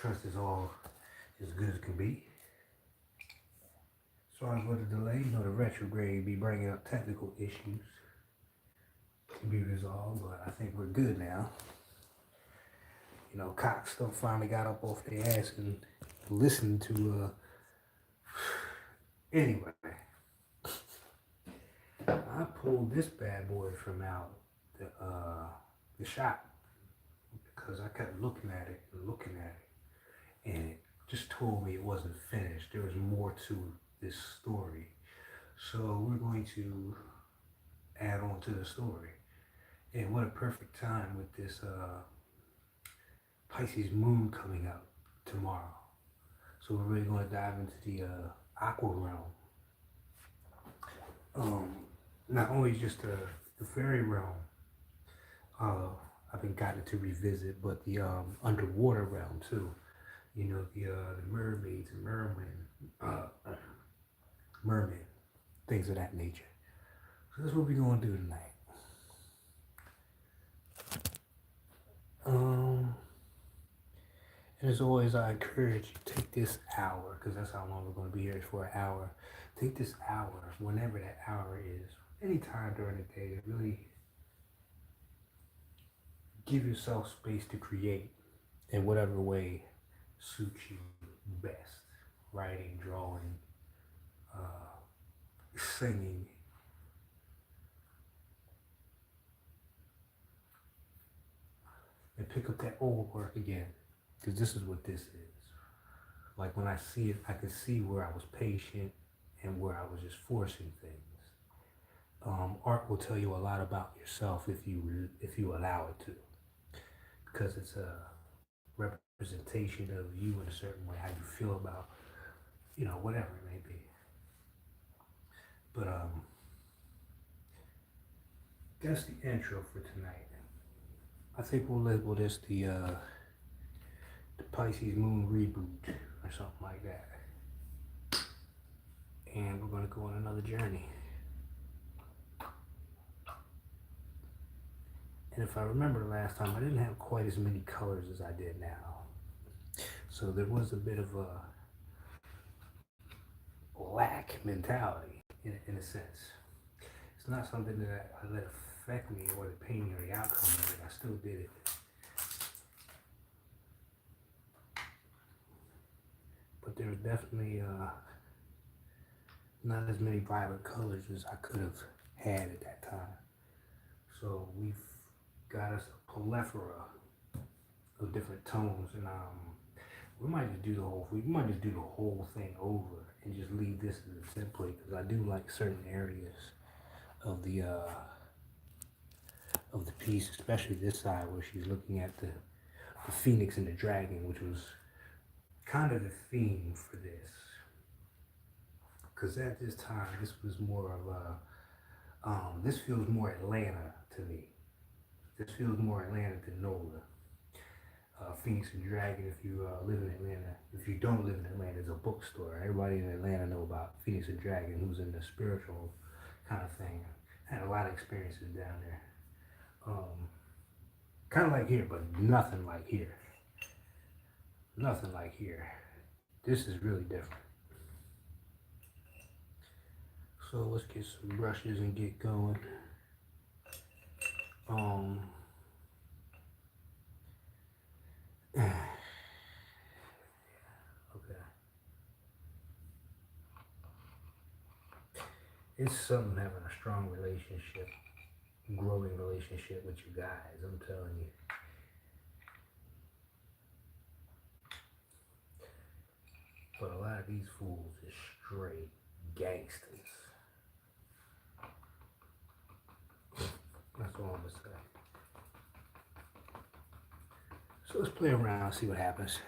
Trust is all as good as can be. Sorry for the delay. You know the retrograde be bringing up technical issues to be resolved, but I think we're good now. You know, Cox stuff finally got up off their ass and listened to. Anyway, I pulled this bad boy from out the shop because I kept looking at it and looking at it, and it just told me it wasn't finished. There was more to this story, so we're going to add on to the story. And what a perfect time with this Pisces moon coming up tomorrow. So we're really going to dive into the aqua realm. Not only just the fairy realm, I've been gotten to revisit, but the underwater realm too. You know, the mermaids and mermen, things of that nature. So that's what we're going to do tonight. And as always, I encourage you to take this hour, because that's how long we're going to be here, for an hour. Take this hour, whenever that hour is, any time during the day, to really give yourself space to create in whatever way suits you best. Writing, drawing, singing. And pick up that old work again, because this is what this is. Like when I see it, I can see where I was patient and where I was just forcing things. Art will tell you a lot about yourself if you allow it to, because it's a representation of you in a certain way, how you feel about, whatever it may be. But that's the intro for tonight. I think we'll label this the Pisces Moon Reboot or something like that. And we're going to go on another journey. And if I remember last time, I didn't have quite as many colors as I did now. So there was a bit of a lack mentality in a sense. It's not something that I let affect me or the pain or the outcome of it. I still did it. But there's definitely not as many vibrant colors as I could have had at that time. So we've got us a plethora of different tones, and we might just do the whole thing over and just leave this as a template, because I do like certain areas of the piece, especially this side where she's looking at the phoenix and the dragon, which was kind of the theme for this. Because at this time, this was more of a, this feels more Atlanta to me. This feels more Atlanta than NOLA. Phoenix and Dragon, if you live in Atlanta. If you don't live in Atlanta, it's a bookstore. Everybody in Atlanta know about Phoenix and Dragon, who's in the spiritual kind of thing. I had a lot of experiences down there. Kind of like here, but nothing like here. Nothing like here. This is really different. So let's get some brushes and get going. Okay. It's something having a strong relationship, growing relationship with you guys, I'm telling you. But a lot of these fools is straight gangsters. That's all I'm gonna say. So let's play around, see what happens.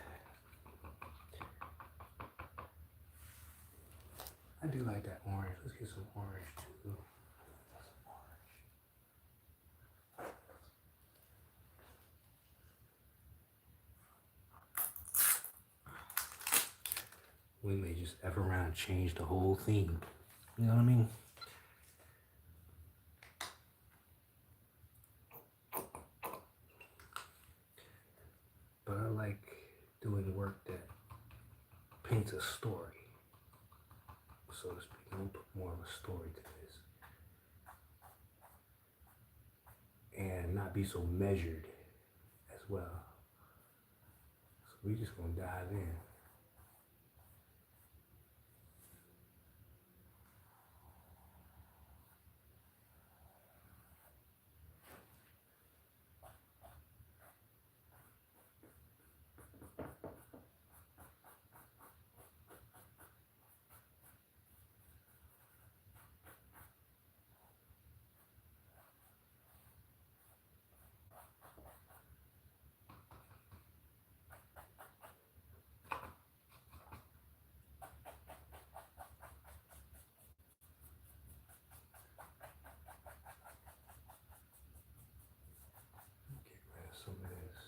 I do like that orange. Let's get some orange too. We may just F around and change the whole theme. You know what I mean? But I like doing work that paints a story, so to speak. I'm gonna put more of a story to this, and not be so measured as well. So we just gonna dive in. Get rid of some of this.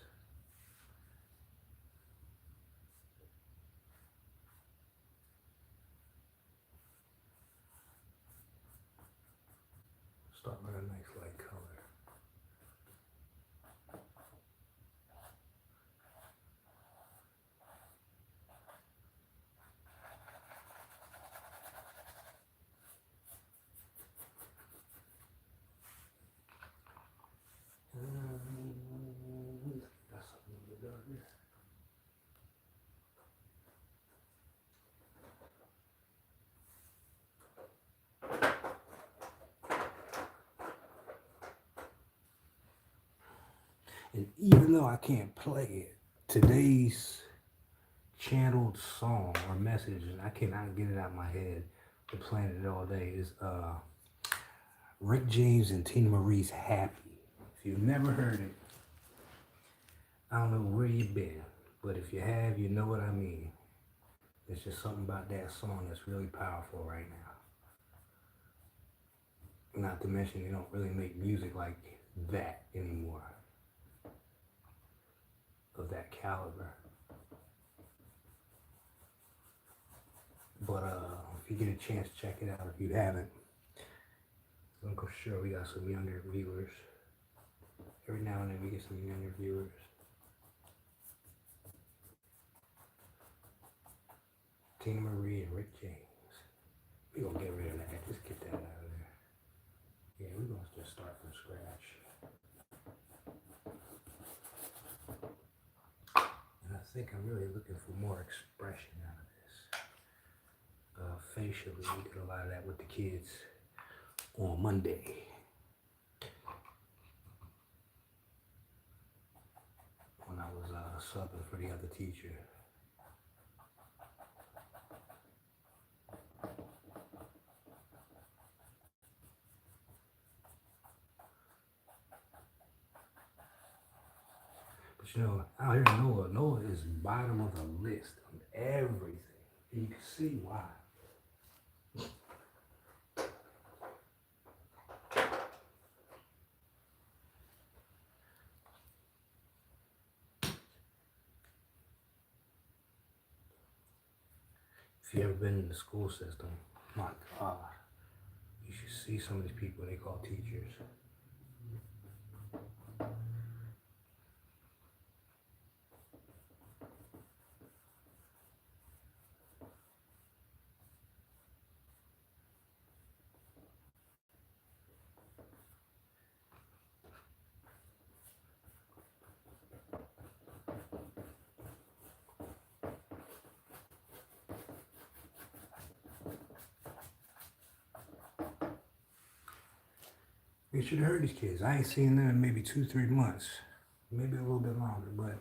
Start with a nice light color. That's a little bit darker. And even though I can't play it, today's channeled song or message, and I cannot get it out of my head, been playing it all day, is Rick James and Tina Marie's Happy. If you've never heard it, I don't know where you've been, but if you have, you know what I mean. There's just something about that song that's really powerful right now. Not to mention they don't really make music like that anymore, of that caliber. But if you get a chance, check it out if you haven't. I'm sure we got some younger viewers. Every now and then we get some younger viewers. Tina Marie and Rick James. We're going to get rid of that. Just get that out of there. Yeah, we're going to just start from scratch. And I think I'm really looking for more expression out of this. Facially, we did a lot of that with the kids on Monday. When I was subbing for the other teacher. But you know, out here in Noah is bottom of the list on everything. And you can see why. If you ever been in the school system, my God, you should see some of these people they call teachers. You should have heard these kids. I ain't seen them in maybe 2-3 months, maybe a little bit longer, but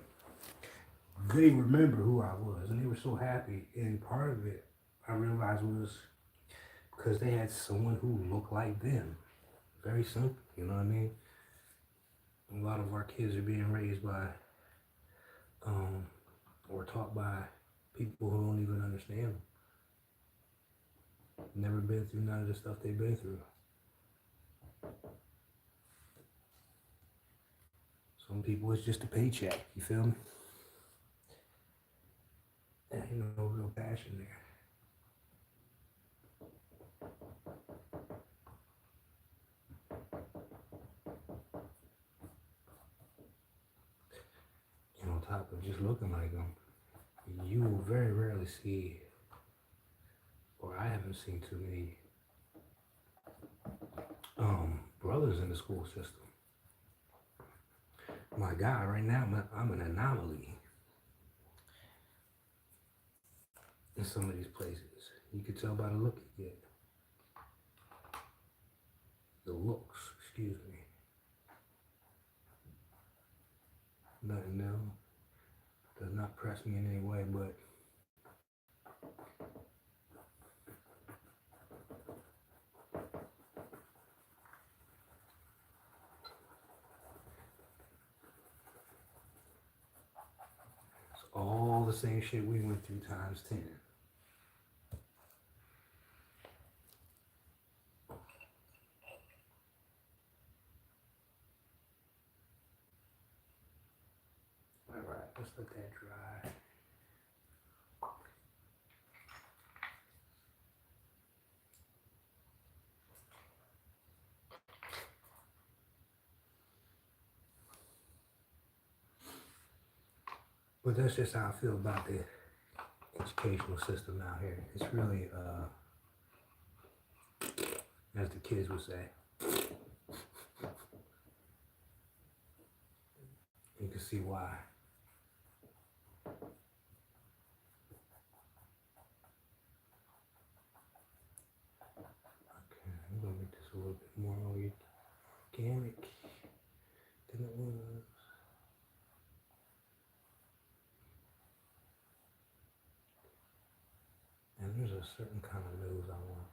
they remember who I was and they were so happy. And part of it, I realized, was because they had someone who looked like them. Very simple, you know what I mean? A lot of our kids are being raised by, or taught by people who don't even understand them. Never been through none of the stuff they've been through. Some people, it's just a paycheck, you feel me? And ain't no real passion there. And on top of just looking like them, You will very rarely see, or I haven't seen too many brothers in the school system. My God, right now I'm an anomaly in some of these places. You can tell by the look you get. The looks, excuse me. Nothing new. Does not press me in any way, but it's all the same shit we went through times 10. All right, let's let that dry. But that's just how I feel about the educational system out here. It's really, as the kids would say, you can see why. Okay, I'm gonna make this a little bit more organic than it was. And there's a certain kind of news I want.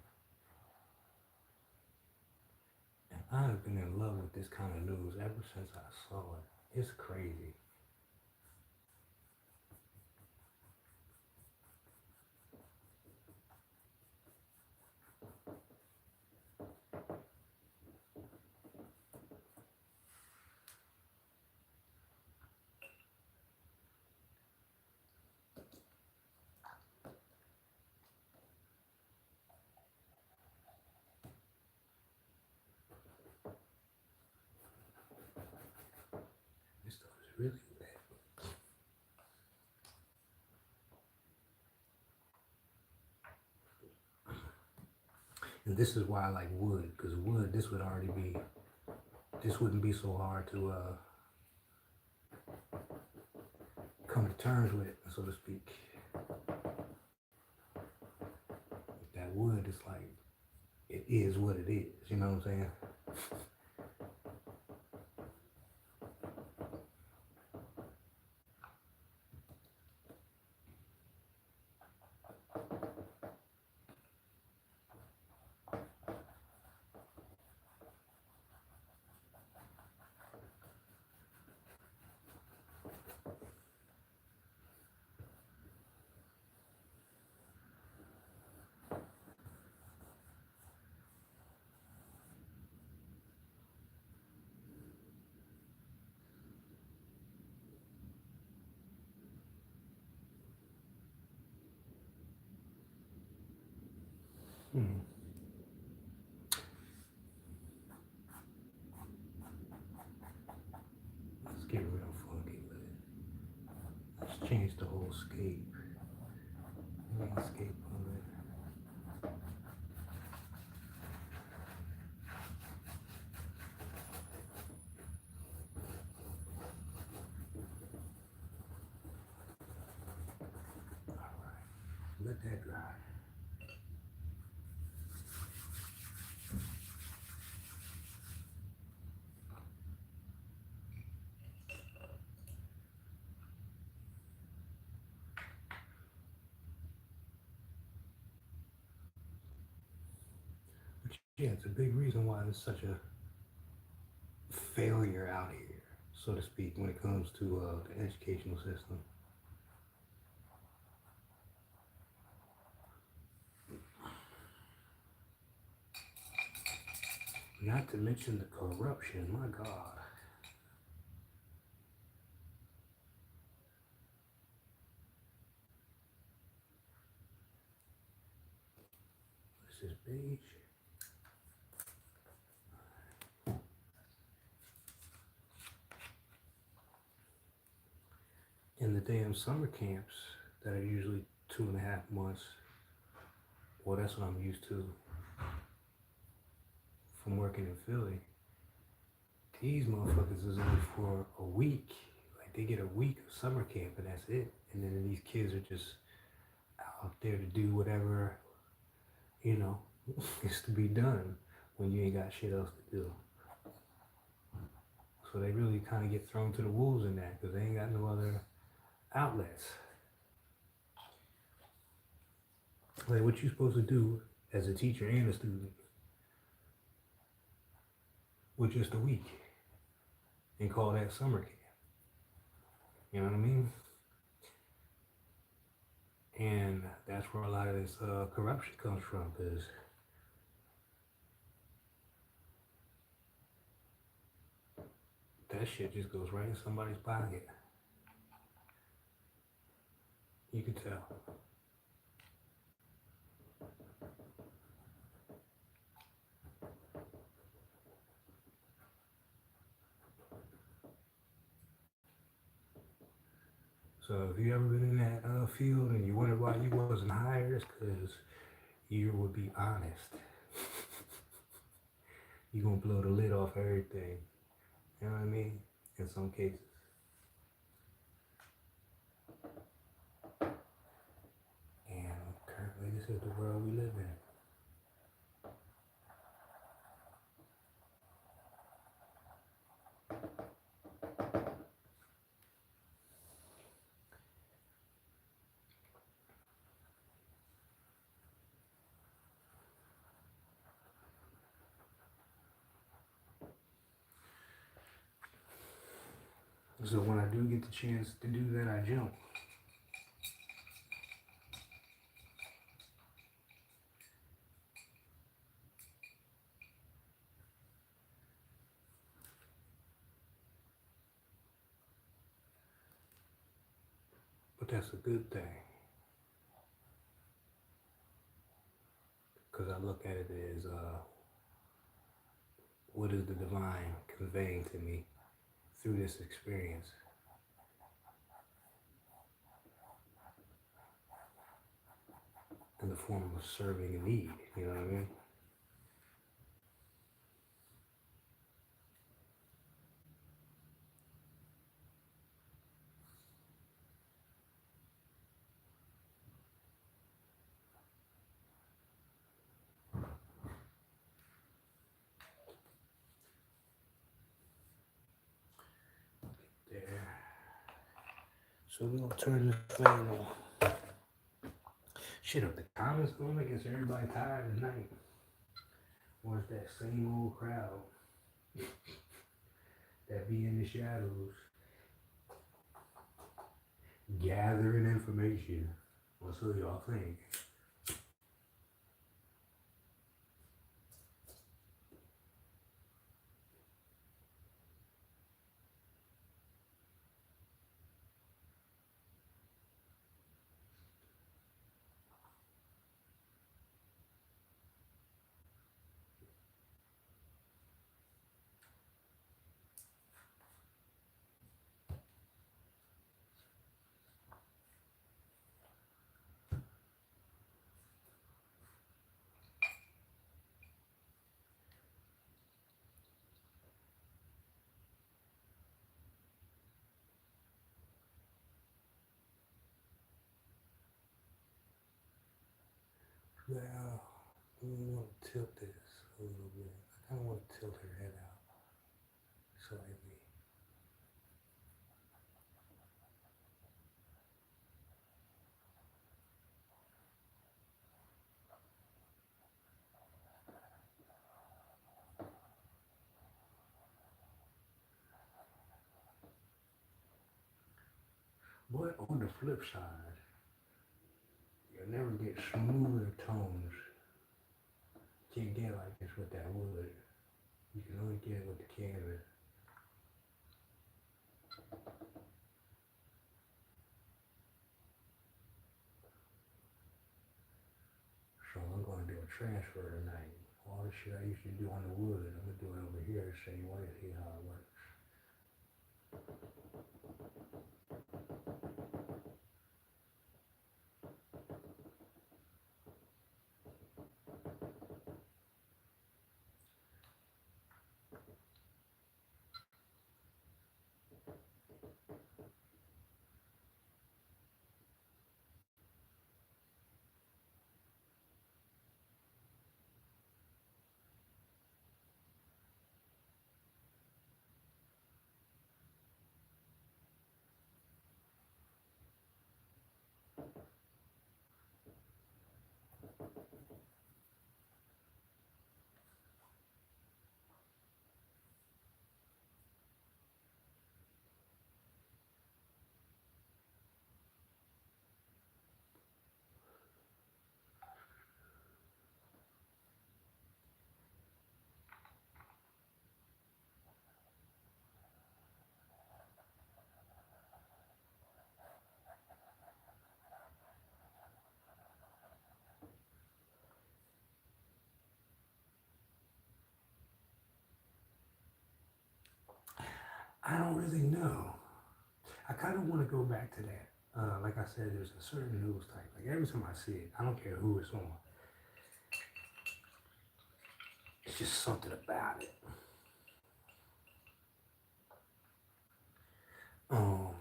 And I've been in love with this kind of news ever since I saw it. It's crazy. This stuff is really bad. And this is why I like wood, because wood, this wouldn't be so hard to come to terms with, so to speak. That wood is like, it is what it is, you know what I'm saying? Let's get real funky with it. Let's change the whole scape. Landscape of it. Alright, let that dry. But yeah, it's a big reason why there's such a failure out here, so to speak, when it comes to the educational system. Not to mention the corruption, my God. This is beige. In the damn summer camps, that are usually 2.5 months. Well, that's what I'm used to from working in Philly. These motherfuckers is only for a week. Like they get a week of summer camp and that's it. And then these kids are just out there to do whatever, you know, is to be done when you ain't got shit else to do. So they really kind of get thrown to the wolves in that because they ain't got no other outlets. Like what you supposed to do as a teacher and a student with just a week and call that summer camp. You know what I mean? And that's where a lot of this corruption comes from because that shit just goes right in somebody's pocket. You can tell. So if you ever been in that field and you wonder why you wasn't hired, it's because you would be honest. You're going to blow the lid off everything. You know what I mean? In some cases. And currently this is the world we live in. So when I do get the chance to do that, I jump. But that's a good thing. Because I look at it as what is the divine conveying to me through this experience. In the form of serving a need, you know what I mean? There. So we're gonna turn this fan on. Shit, if the comments going, I guess everybody tired tonight. Or it's that same old crowd that be in the shadows gathering information. What's what y'all think? Well, we want to tilt this a little bit. I kind of want to tilt her head out slightly. But on the flip side, you'll never get smoother tones. You can't get like this with that wood. You can only get it with the canvas. So I'm going to do a transfer tonight. All the shit I used to do on the wood, I'm going to do it over here the same way, see how it works. I don't really know. I kind of want to go back to that. Like I said, there's a certain news type. Like every time I see it, I don't care who it's on. It's just something about it. Um,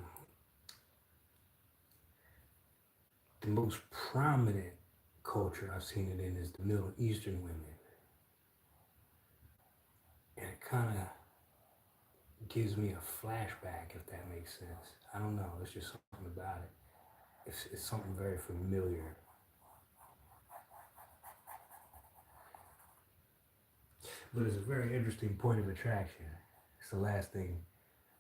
the most prominent culture I've seen it in is the Middle Eastern women, and it kind of gives me a flashback, if that makes sense. I don't know. It's just something about it. It's something very familiar. But it's a very interesting point of attraction. It's the last thing.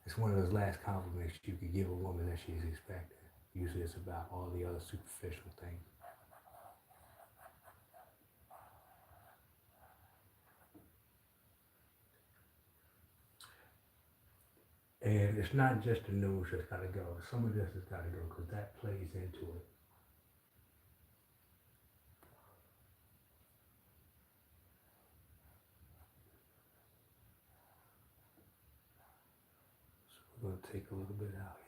It's one of those last compliments you could give a woman that she's expecting. Usually it's about all the other superficial things. And it's not just the news that's got to go. Some of this has got to go because that plays into it. So we're going to take a little bit out here.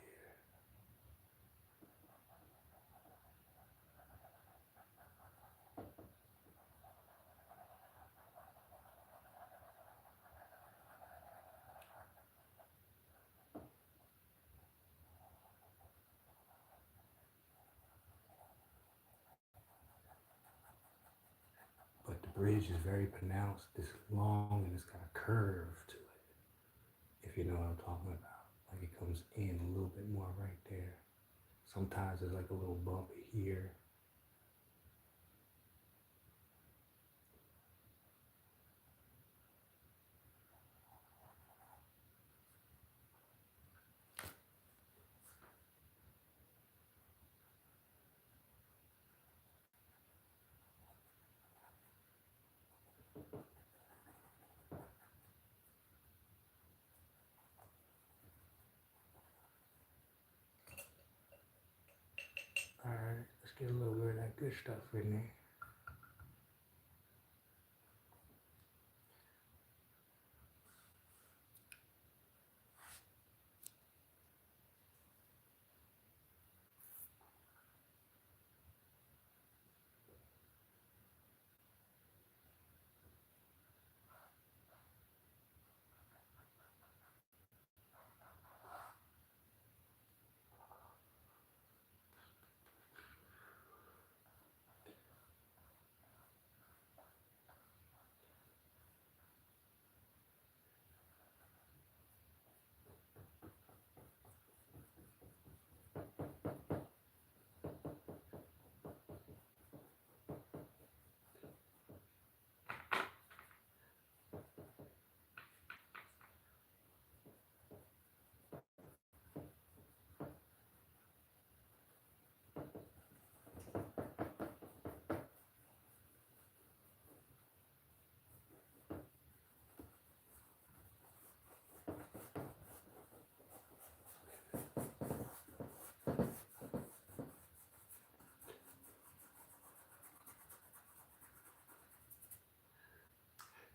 But the bridge is very pronounced. It's long and it's got a curve to it, if you know what I'm talking about. Like it comes in a little bit more right there. Sometimes there's like a little bump here. All right, let's get a little bit of that good stuff in there.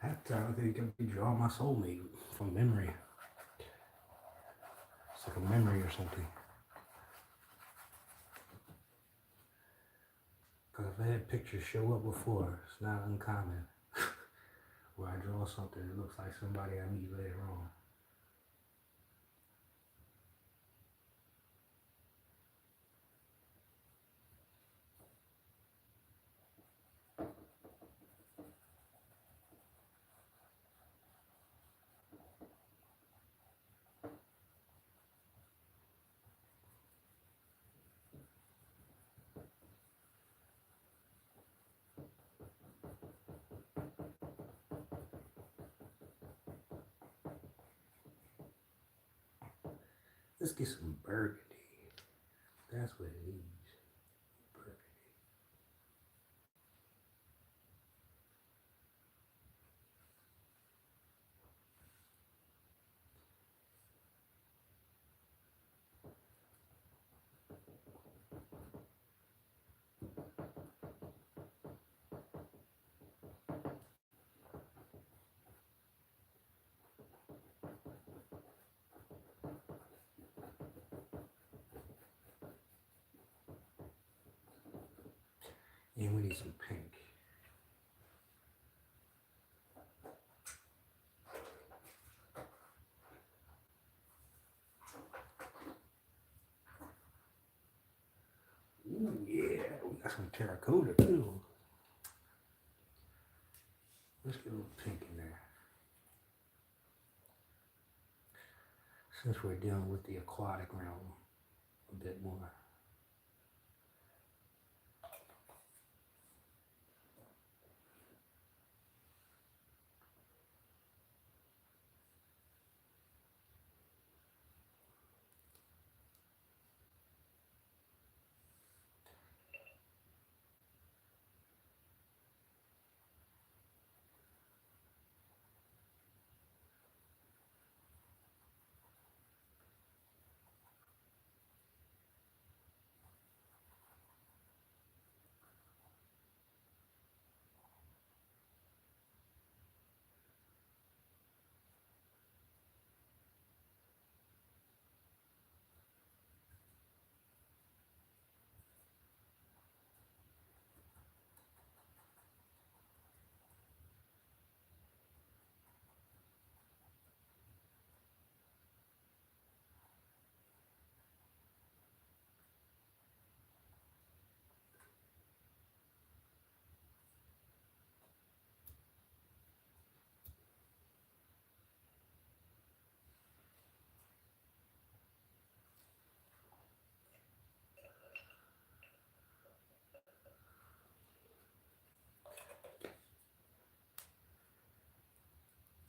That time I think I could draw my soulmate from memory. It's like a memory or something. Because I've had pictures show up before. It's not uncommon. Where I draw something that looks like somebody I meet later on. Let's get some burgundy. That's what it is. Burgundy. And we need some pink. Ooh, yeah, we got some terracotta too. Let's get a little pink in there. Since we're dealing with the aquatic realm a bit more.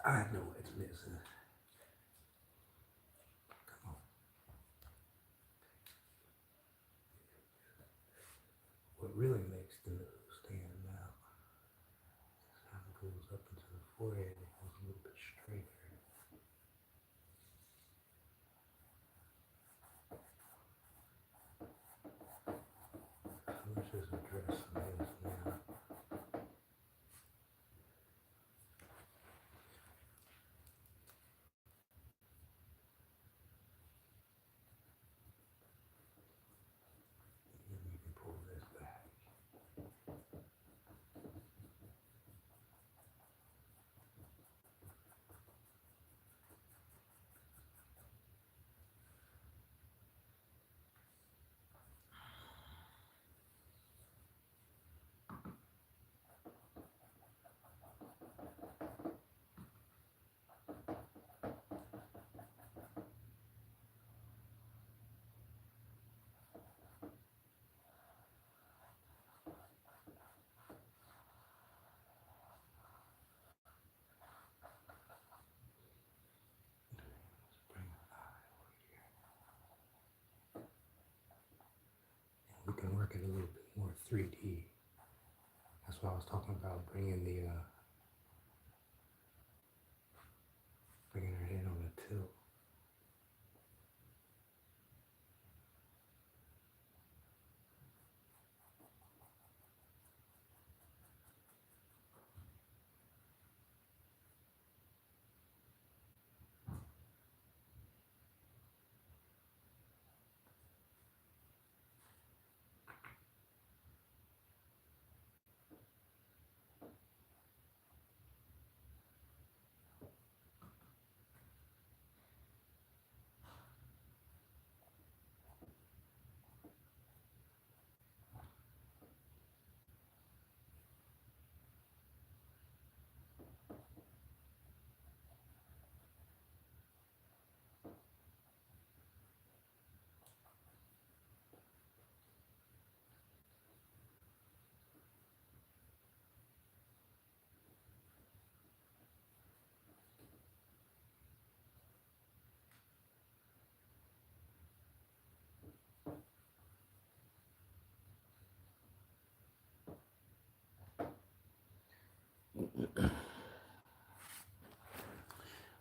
I know what's missing. Come on. What really makes the nose stand out is how it goes up into the forehead. It goes a little bit straighter. So let's just address some of this now. And then we can pull this back. Let's bring the eye over here. And we can work it a little bit more 3D. That's why I was talking about bringing bringing her head on the tilt.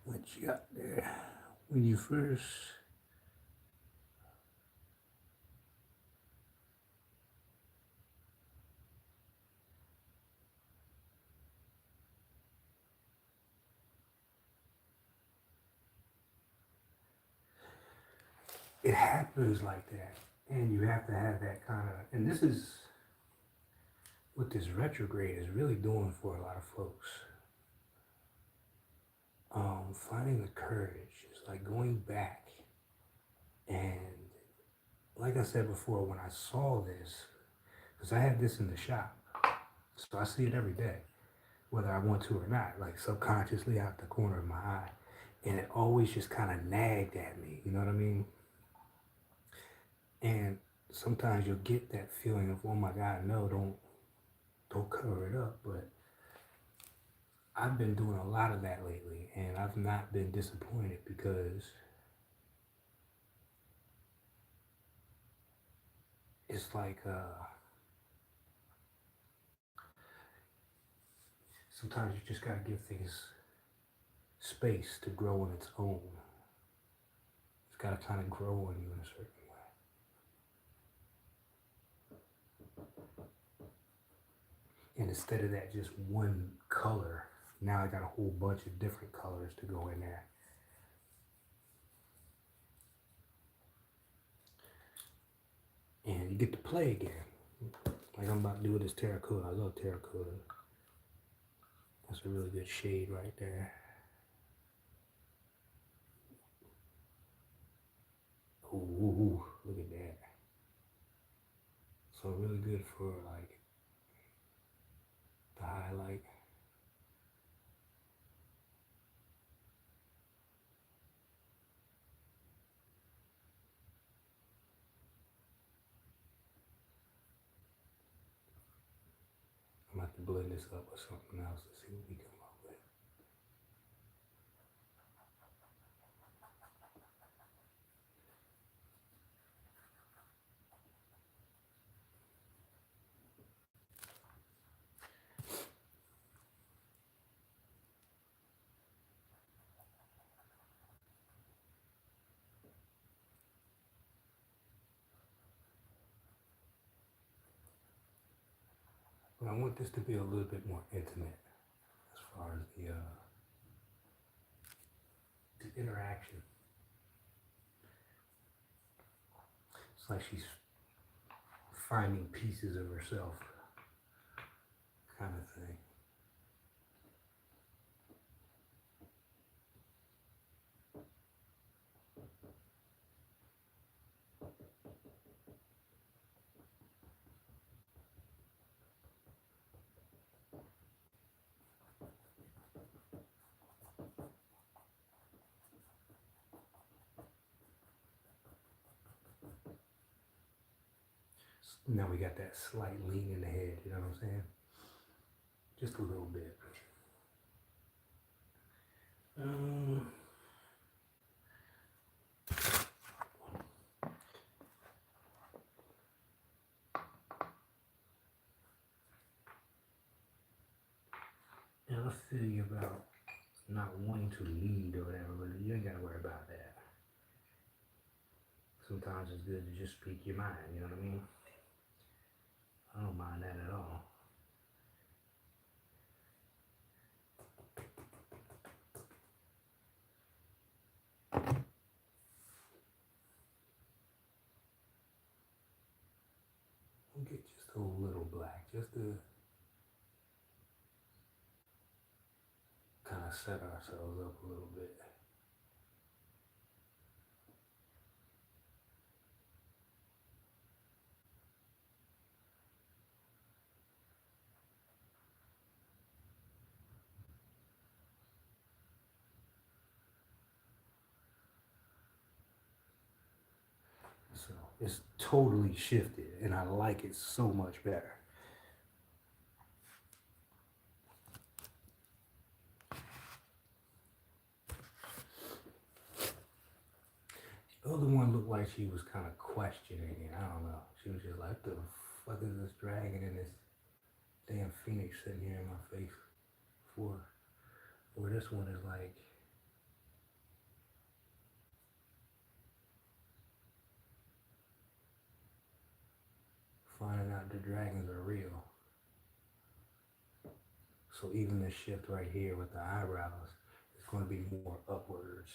What you got there? When you first, it happens like that. And you have to have that kind of, and this is what this retrograde is really doing for a lot of folks. Finding the courage is like going back. And like I said before, when I saw this, because I had this in the shop, so I see it every day, whether I want to or not, like subconsciously out the corner of my eye. And it always just kind of nagged at me, you know what I mean? And sometimes you'll get that feeling of, oh my God, no, don't cover it up. But I've been doing a lot of that lately, and I've not been disappointed because it's like sometimes you just gotta give things space to grow on its own. It's gotta kind of grow on you in a certain way. And instead of that just one color, now I got a whole bunch of different colors to go in there. And you get to play again. Like I'm about to do with this terracotta. I love terracotta. That's a really good shade right there. Ooh, look at that. So really good for like the highlight. I'm about to blend this up with something else to see what we come up with. But I want this to be a little bit more intimate as far as the interaction. It's like she's finding pieces of herself, kind of thing. Now we got that slight lean in the head, you know what I'm saying? Just a little bit. Um, and I feel you about not wanting to lead or whatever, but you ain't gotta worry about that. Sometimes it's good to just speak your mind, you know what I mean? I don't mind that at all. We'll get just a little black, just to kind of set ourselves up a little bit. So it's totally shifted, and I like it so much better. The other one looked like she was kind of questioning it. I don't know. She was just like, "What the fuck is this dragon and this damn phoenix sitting here in my face before. Where this one is like finding out the dragons are real. So even the shift right here with the eyebrows is going to be more upwards.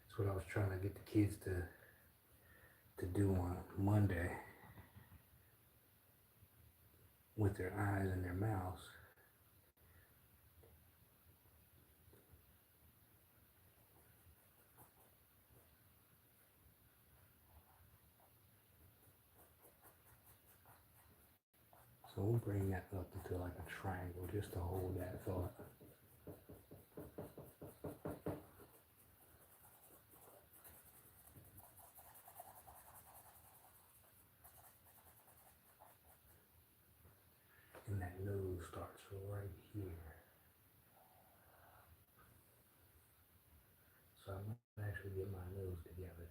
That's what I was trying to get the kids to do on Monday with their eyes and their mouths. So we'll bring that up into like a triangle just to hold that thought. And that nose starts right here. So I might actually get my nose together tonight.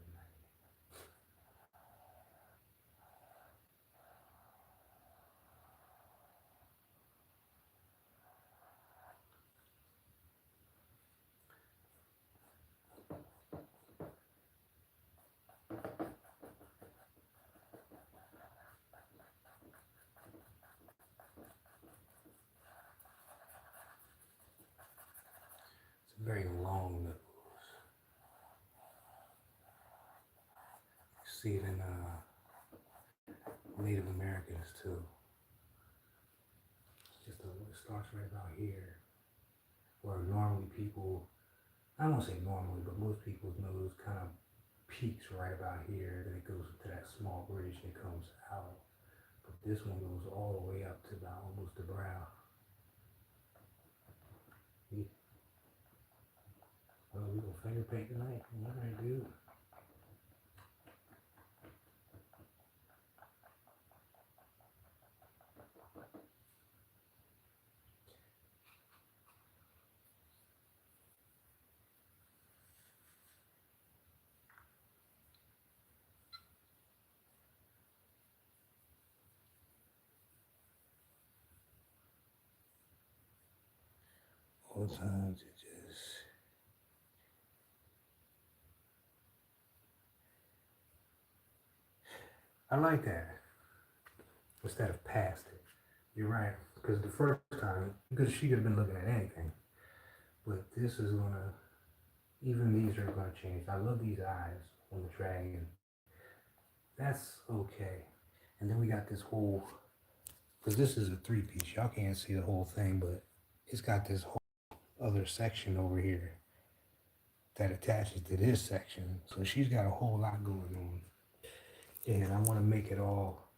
It's a very long nose. You see it in Native Americans too. It starts right about here, where normally people, I don't want to say normally, but most people's nose kind of peaks right about here, then it goes to that small bridge and it comes out. But this one goes all the way up to about almost the brow. Well, we gonna finger paint tonight? All right, dude. All times it just, I like that instead of past it. You're right, because the first time, because she could have been looking at anything, but this is gonna, even these are gonna change. I love these eyes on the dragon. That's okay. And then we got this whole, because this is a three-piece. Y'all can't see the whole thing, but it's got this whole other section over here that attaches to this section. So she's got a whole lot going on. And I want to make it all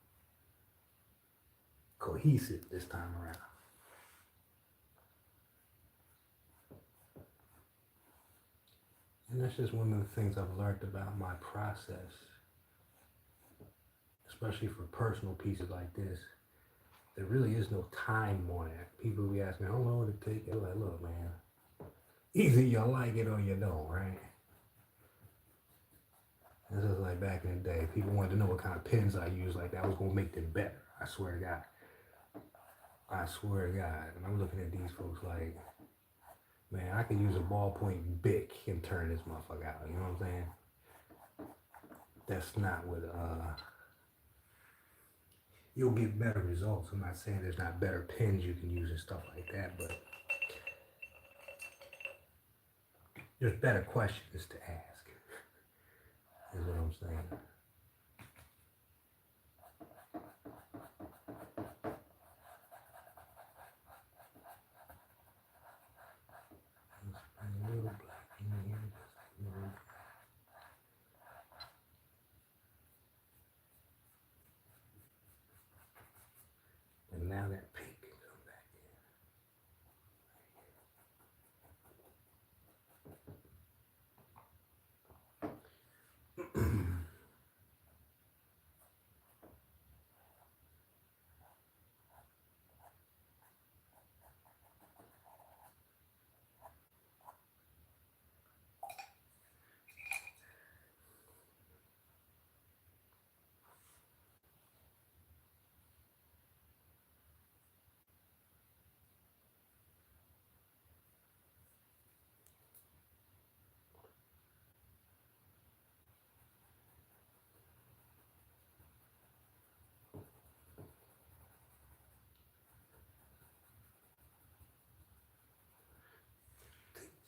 cohesive this time around. And that's just one of the things I've learned about my process, especially for personal pieces like this. There really is no time on it. People be asking me, how long would it take? I'm like, look, man, either you like it or you don't, right? This is like back in the day. People wanted to know what kind of pens I use. Like that was gonna make them better. I swear to God. I swear to God. And I'm looking at these folks like, man, I could use a ballpoint Bic and turn this motherfucker out. You know what I'm saying? That's not what you'll get better results. I'm not saying there's not better pens you can use and stuff like that, but there's better questions to ask, is what I'm saying. A little black in here, just a little. And now that pink can come back in.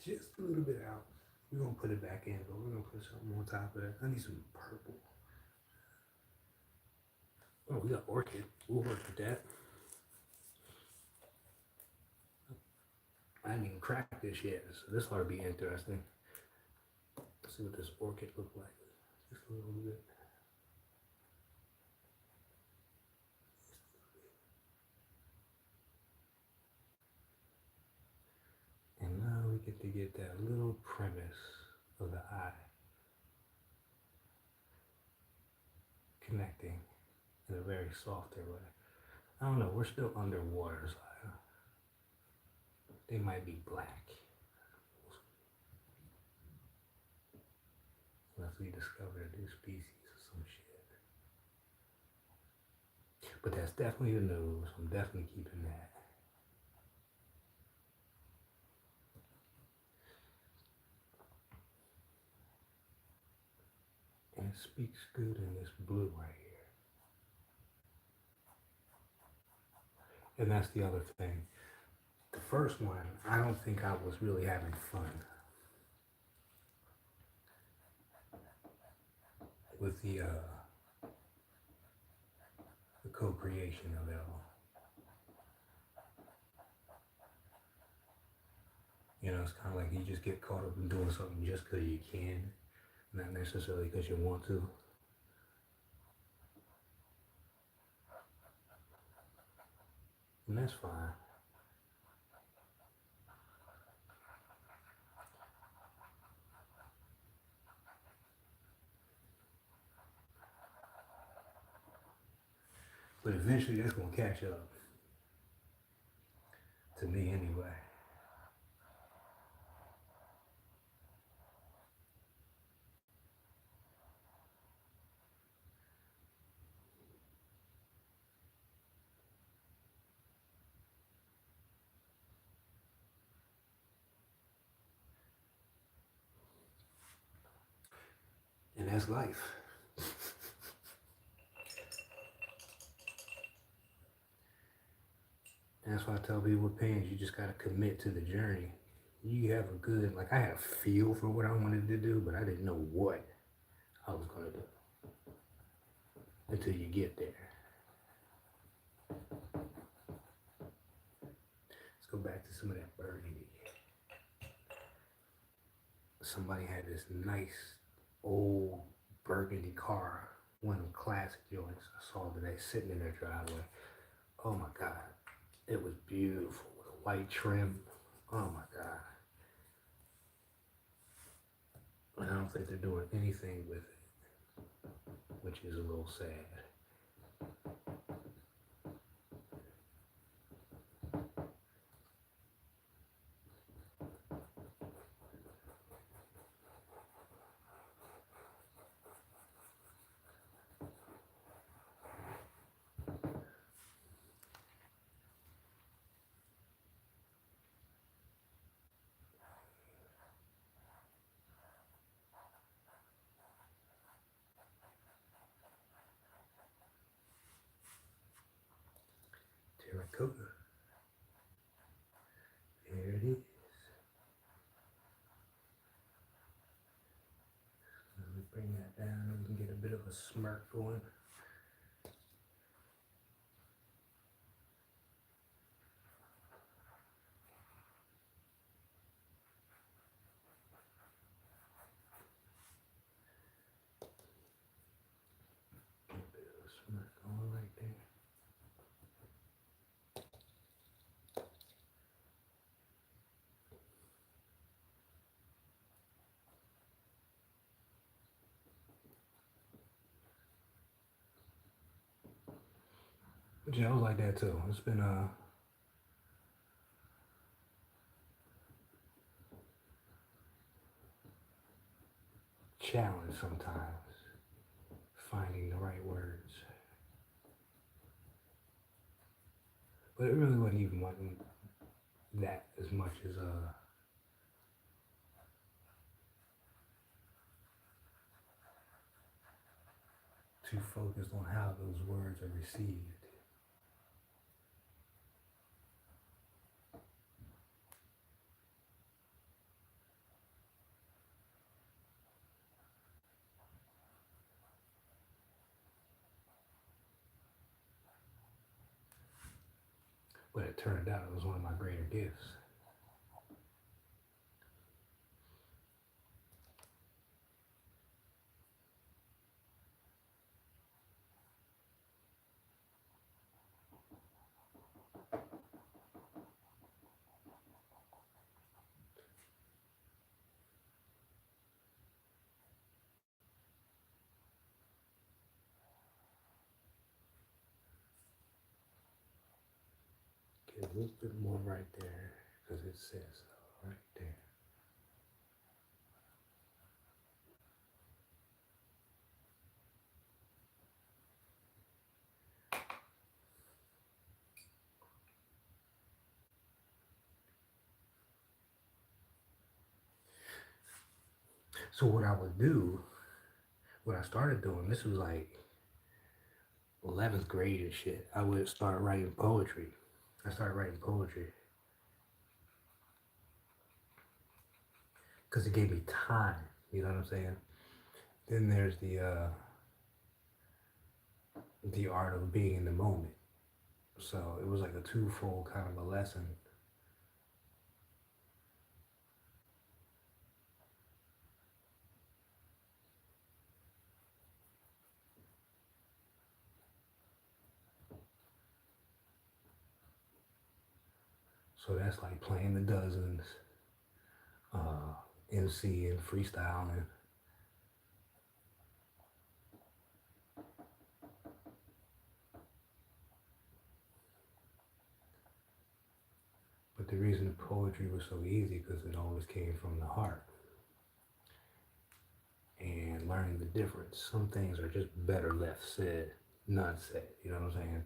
just a little bit out. We're gonna put it back in, but we're gonna put something on top of it. I need some purple. Oh, we got orchid. We'll work with that. I haven't even cracked this yet, so this ought to be interesting. Let's see what this orchid look like. Just a little bit. And now we get to get that little premise of the eye connecting in a very softer way. I don't know, we're still underwater, so they might be black. Unless we discover a new species or some shit. But that's definitely the nose. I'm definitely keeping that. And it speaks good in this blue right here. And that's the other thing. The first one, I don't think I was really having fun with the co-creation of it all. You know, it's kind of like you just get caught up in doing something just because you can, not necessarily because you want to. And that's fine. But eventually that's going to catch up. To me anyway. And that's life. And that's why I tell people with pains, you just got to commit to the journey. You have a good, like I had a feel for what I wanted to do, but I didn't know what I was going to do until you get there. Let's go back to some of that burgundy. Somebody had this nice old burgundy car, one of them classic joints I saw today sitting in their driveway. Oh my God. It was beautiful with a white trim. Oh my God. And I don't think they're doing anything with it, which is a little sad. Terracotta. There it is. Let me bring that down and we can get a bit of a smirk going. A bit of a smirk going right there. But yeah, I was like that too. It's been a challenge sometimes finding the right words. But it really wasn't that as much as too focused on how those words are received. But it turned out it was one of my greater gifts. Get a little bit more right there because it says so right there. So what I would do, what I started doing, this was like 11th grade and shit. I would start writing poetry. I started writing poetry because it gave me time. You know what I'm saying? Then there's the art of being in the moment. So it was like a twofold kind of a lesson. So that's like playing the dozens, MC and freestyling. But the reason the poetry was so easy because it always came from the heart. And learning the difference. Some things are just better left said, not said. You know what I'm saying?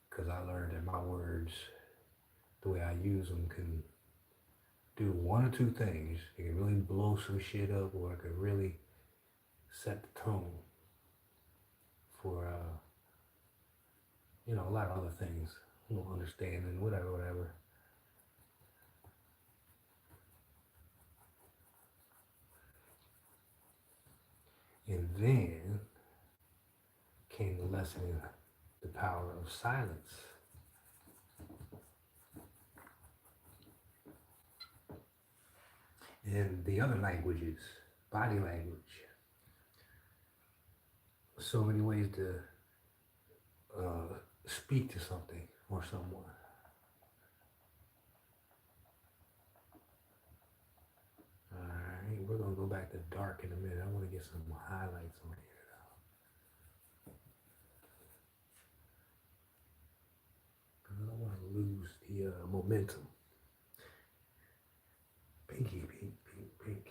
Because I learned that my words, the way I use them, can do one or two things. It can really blow some shit up, or it can really set the tone for, a lot of other things. Understanding, whatever. And then came the lesson in the power of silence. And the other languages, body language. So many ways to speak to something or someone. Alright, we're going to go back to dark in a minute. I want to get some highlights on here now. Because I don't want to lose the momentum. Pinky, pink, pink, pink.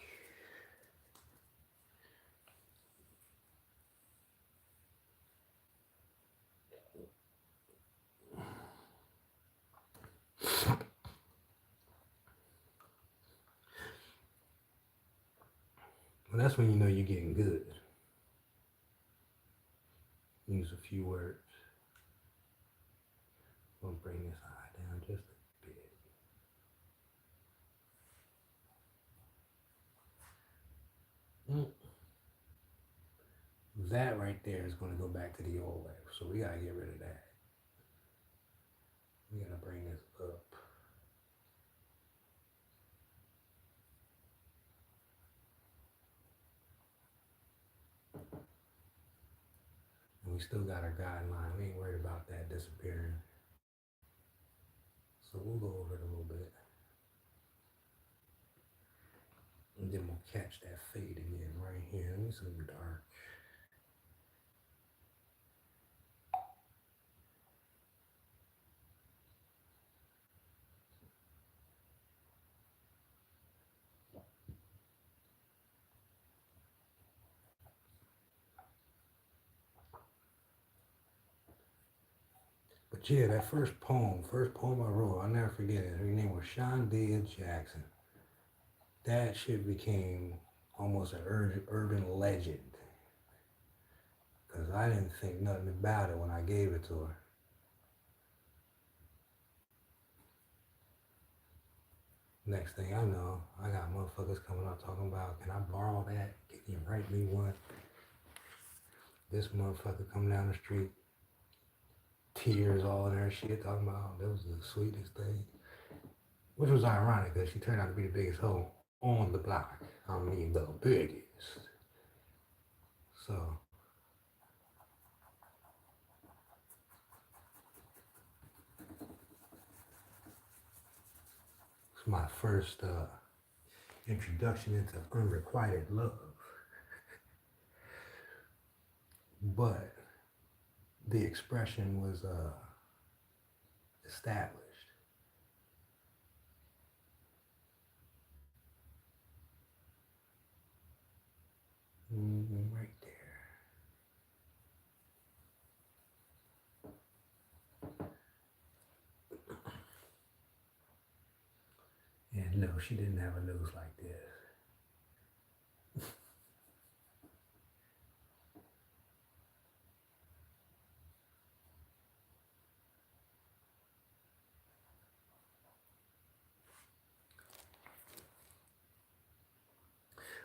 Well, that's when you know you're getting good. Use a few words. I'm going to bring this eye down just a bit. That right there is going to go back to the old way. So we got to get rid of that. We got to bring this up. And we still got our guideline. We ain't worried about that disappearing. So we'll go over it a little bit. And then we'll catch that fade again right here. Let me see some dark. But yeah, that first poem I wrote, I'll never forget it. Her name was Shonda Jackson. That shit became almost an urban legend. Because I didn't think nothing about it when I gave it to her. Next thing I know, I got motherfuckers coming up talking about, can I borrow that? Can you write me one? This motherfucker come down the street tears all in her shit, talking about that was the sweetest thing. Which was ironic because she turned out to be the biggest hoe on the block. I mean, the biggest. So, it's my first introduction into unrequited love. But the expression was established. Right there. And no, she didn't have a nose like this.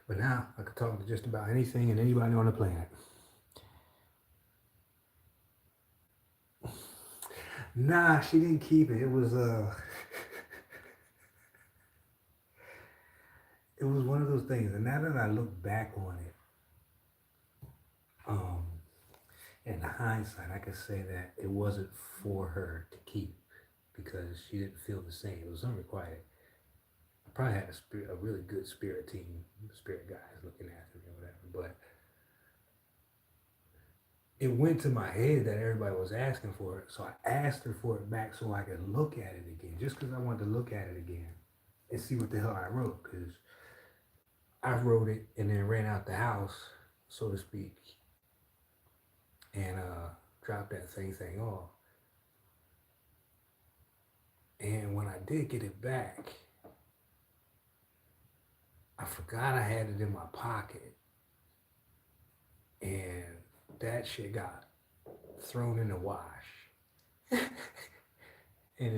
But now I could talk to just about anything and anybody on the planet. Nah, she didn't keep it. It was one of those things. And now that I look back on it, um, in hindsight, I could say that it wasn't for her to keep because she didn't feel the same. It was unrequited. I probably had a really good spirit team, spirit guys looking after me or whatever. But it went to my head that everybody was asking for it. So I asked her for it back so I could look at it again, just because I wanted to look at it again and see what the hell I wrote. Because I wrote it and then ran out the house, so to speak, and dropped that thing off. And when I did get it back, I forgot I had it in my pocket, and that shit got thrown in the wash, and it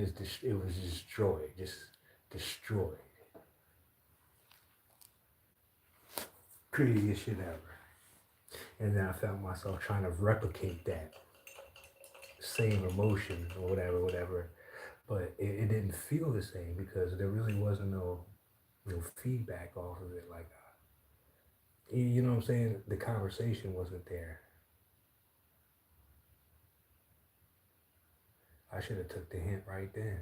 was destroyed, just destroyed. Craziest shit ever. And then I found myself trying to replicate that same emotion or whatever. But it didn't feel the same because there really wasn't no feedback off of it. Like, you know what I'm saying? The conversation wasn't there. I should have took the hint right then.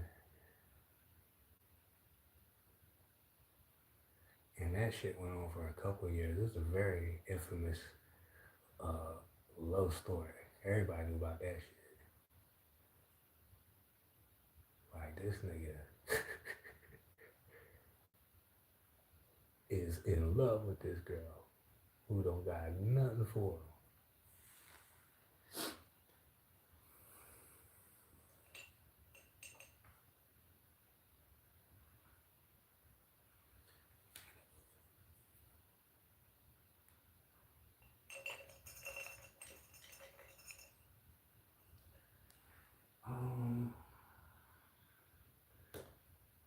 And that shit went on for a couple of years. This is a very infamous uh, love story. Everybody knew about that shit. Like, this nigga is in love with this girl who don't got nothing for him.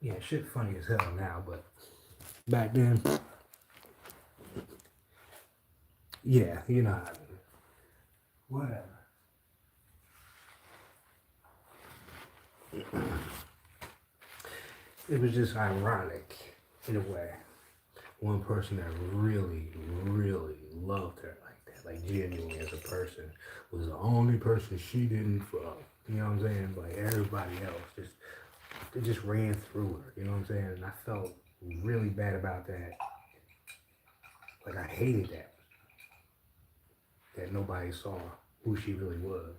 Yeah, shit funny as hell now, but back then, yeah, you know, whatever. It was just ironic in a way. One person that really, really loved her like that, like genuinely as a person, was the only person she didn't fuck. You know what I'm saying? Like everybody else, it just ran through her. You know what I'm saying? And I felt really bad about that. Like I hated that nobody saw who she really was.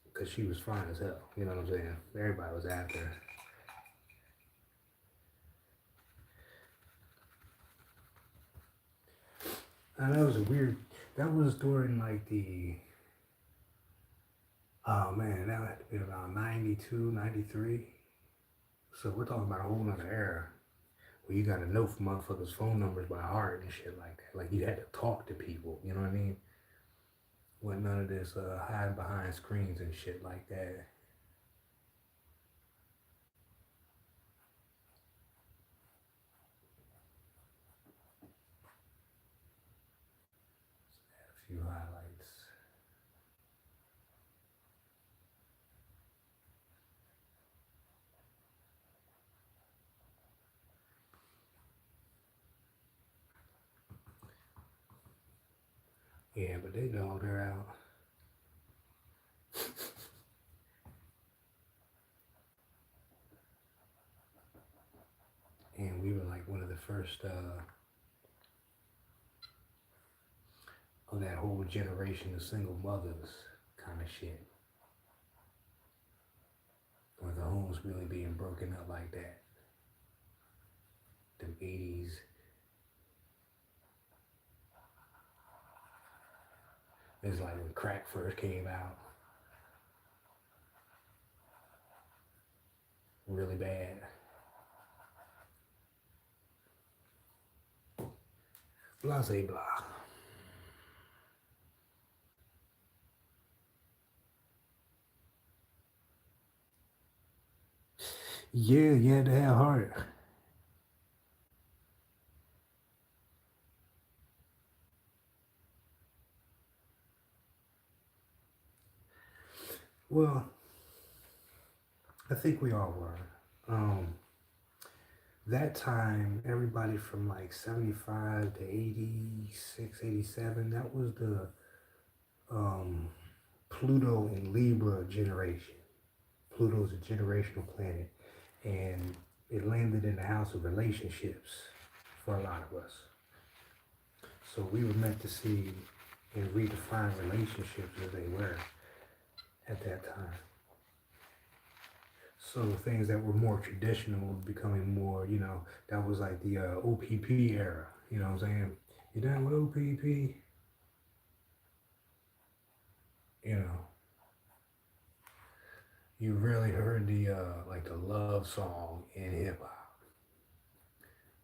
Because she was fine as hell. You know what I'm saying? Everybody was after her. And that was that was during like oh man, that had to be around 92, 93. So we're talking about a whole nother era where you got to know motherfuckers' phone numbers by heart and shit like that. Like you had to talk to people, you know what I mean? With none of this hiding behind screens and shit like that. A few highlights. Yeah, but they dogged her out. And we were like one of the first of that whole generation of single mothers kind of shit. Or the homes really being broken up like that. The 80s. It's like when crack first came out. Really bad. Blah, say blah. Yeah, you had to have heart. Well, I think we all were. That time, everybody from like 75 to 86, 87, that was the um, Pluto and Libra generation. Pluto's a generational planet, and it landed in the house of relationships for a lot of us. So we were meant to see and redefine relationships as they were at that time. So things that were more traditional were becoming more, that was like the OPP era. You know what I'm saying? You down with OPP? You know, you really heard the like the love song in hip hop.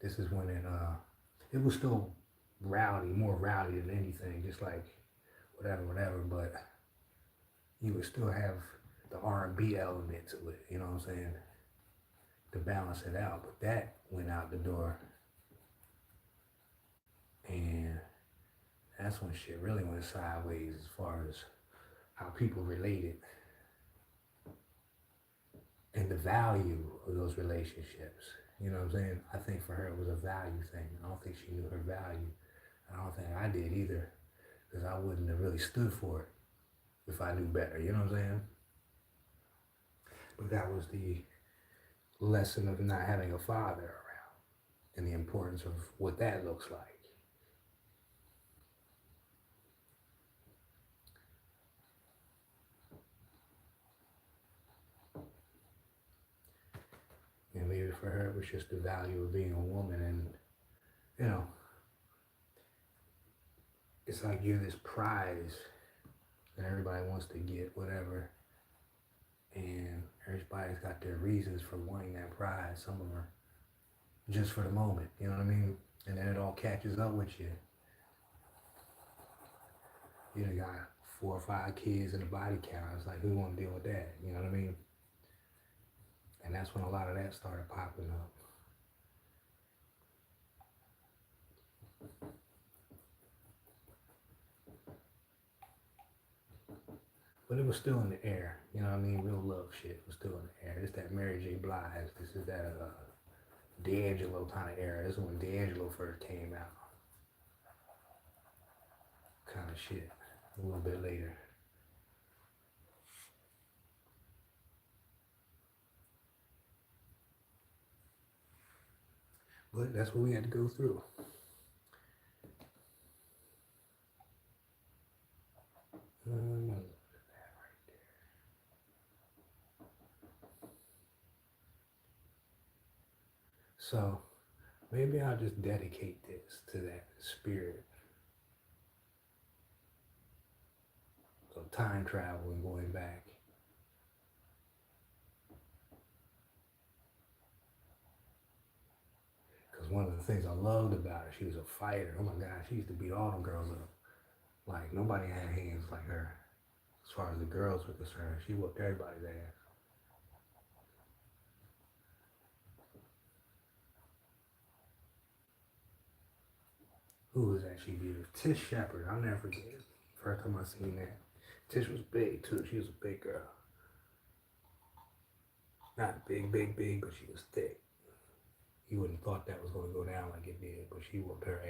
This is when it was still rowdy, more rowdy than anything, just like whatever. But you would still have the R&B element to it. You know what I'm saying? To balance it out. But that went out the door, and that's when shit really went sideways as far as how people related and the value of those relationships. You know what I'm saying? I think for her it was a value thing. I don't think she knew her value. I don't think I did either, because I wouldn't have really stood for it if I knew better. You know what I'm saying? But that was the lesson of not having a father around and the importance of what that looks like. And maybe for her it was just the value of being a woman, and you know, it's like you're this prize that everybody wants to get, whatever. And everybody's got their reasons for wanting that prize. Some of them are just for the moment, you know what I mean? And then it all catches up with you. You know, got 4 or 5 kids in a body count. It's like, who want to deal with that? You know what I mean? And that's when a lot of that started popping up. But it was still in the air. You know what I mean? Real love shit was still in the air. It's that Mary J. Blige. This is that D'Angelo kind of era. This is when D'Angelo first came out. Kind of shit. A little bit later. But that's what we had to go through. So maybe I'll just dedicate this to that spirit of time travel and going back. Because one of the things I loved about her, she was a fighter. Oh my God, she used to beat all them girls up. Like, nobody had hands like her. As far as the girls were concerned, she whooped everybody's ass. Who was that she beat? Tish Shepard. I'll never forget it. First time I seen that. Tish was big too. She was a big girl. Not big, but she was thick. You wouldn't have thought that was going to go down like it did, but she whooped her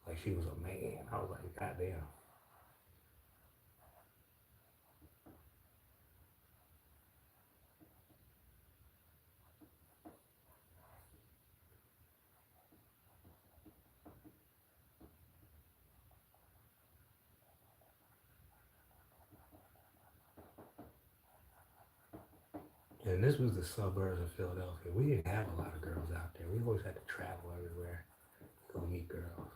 ass. Like she was a man. I was like, goddamn. And this was the suburbs of Philadelphia. We didn't have a lot of girls out there. We always had to travel everywhere, go meet girls.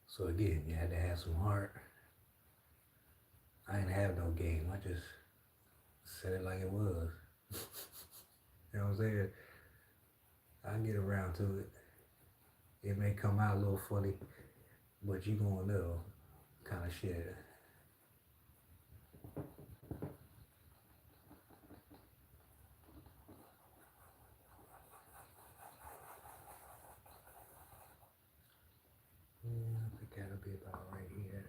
So again, you had to have some heart. I didn't have no game. I just said it like it was. You know what I'm saying? I get around to it. It may come out a little funny, but you gonna know kind of shit. Yeah, I think that'll be about right here.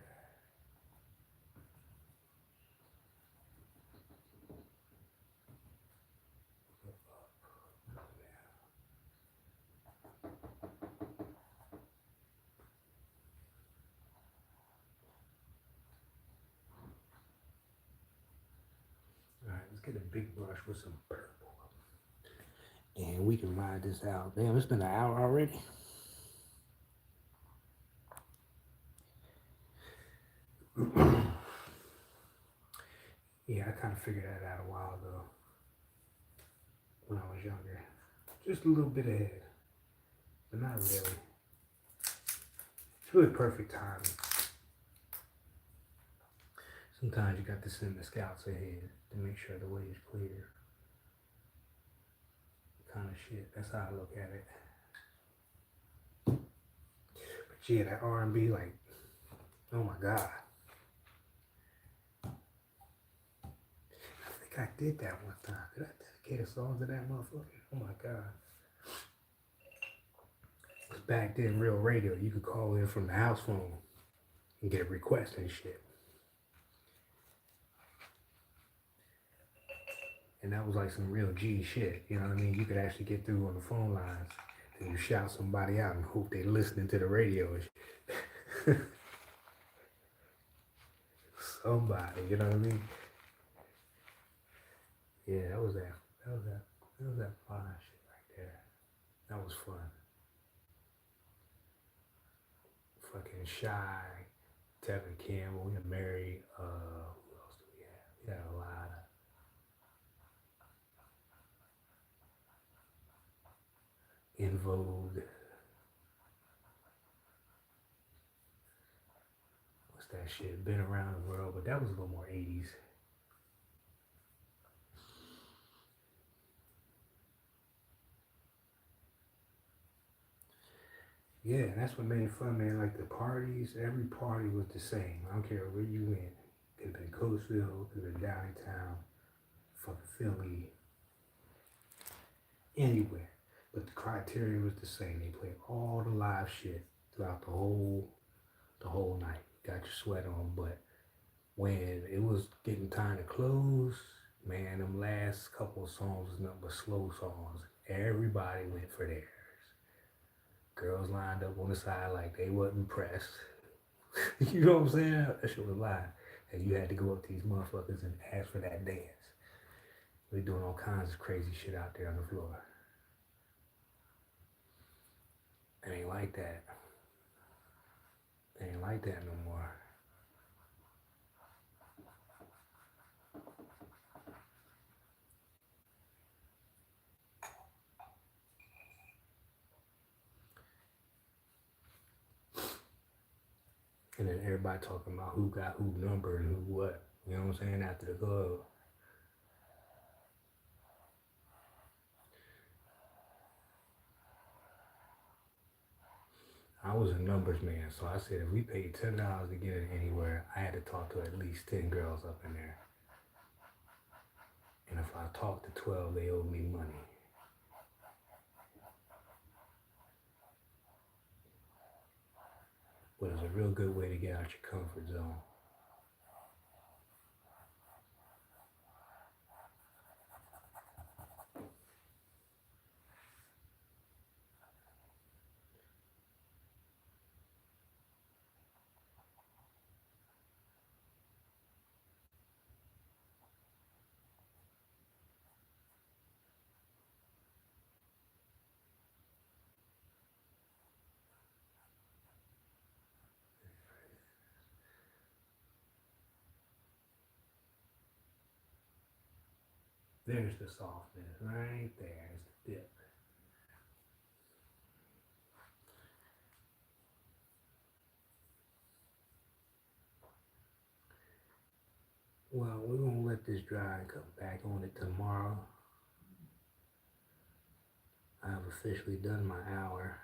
All right, let's get a big brush with some purple. And we can ride this out. Damn, it's been an hour already. Yeah, I kind of figured that out a while ago when I was younger. Just a little bit ahead, but not really. It's really perfect timing. Sometimes you got to send the scouts ahead to make sure the way is clear. Kind of shit. That's how I look at it. But yeah, that R&B, like, oh my God. I think I did that one time. Did I dedicate a song to that motherfucker? Oh my God. Because back then, real radio, you could call in from the house phone and get a request and shit. And that was like some real G shit. You know what I mean? You could actually get through on the phone lines and you shout somebody out and hope they listening to the radio and shit. Somebody, you know what I mean? Yeah, that was that. That was that fine shit right there. That was fun. Fucking Shy, Tevin Campbell, we got married. Who else do we have? We had a lot of In Vogue. What's that shit? Been around the world, but that was a little more 80s. Yeah, and that's what made it fun, man. Like the parties, every party was the same. I don't care where you went. Could have been Coatesville, could have been downtown, fucking Philly, anywhere. But the criteria was the same. They played all the live shit throughout the whole night. Got your sweat on, but when it was getting time to close, man, them last couple of songs was nothing but slow songs. Everybody went for theirs. Girls lined up on the side like they wasn't pressed. You know what I'm saying? That shit was live. And you had to go up to these motherfuckers and ask for that dance. They doing all kinds of crazy shit out there on the floor. It ain't like that. It ain't like that no more. And then everybody talking about who got who number and who what. You know what I'm saying? After the club. I was a numbers man, so I said if we paid $10 to get it anywhere, I had to talk to at least 10 girls up in there. And if I talked to 12, they owed me money. but it's a real good way to get out your comfort zone. There's the softness right there. It's the dip. Well, we're going to let this dry and come back on it tomorrow. I've officially done my hour.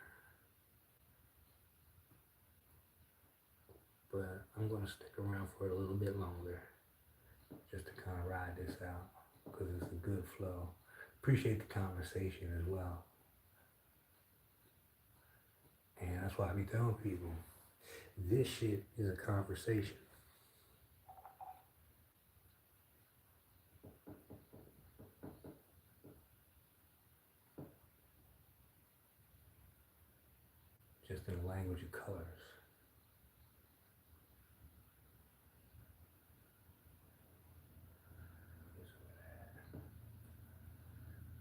But I'm going to stick around for a little bit longer just to kind of ride this out because it's a good flow. Appreciate the conversation as well. And that's why I be telling people, this shit is a conversation. Just in the language of colors.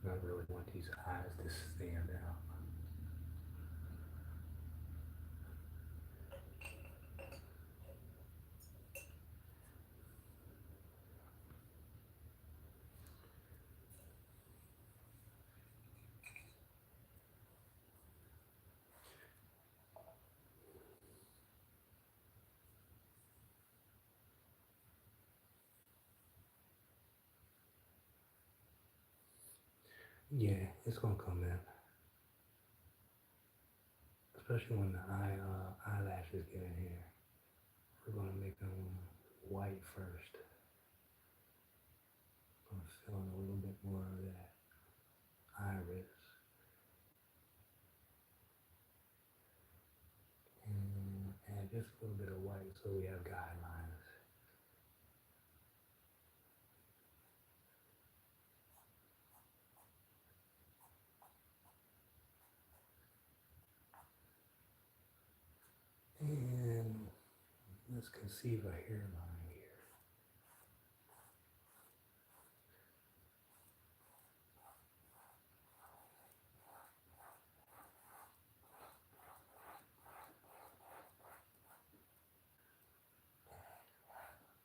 I really want these eyes to stand out. Yeah, it's gonna come in. Especially when the eyelashes get in here. We're gonna make them white first. I'm gonna fill in a little bit more of that iris. And add just a little bit of white so we have guidelines. And let's conceive a hairline here.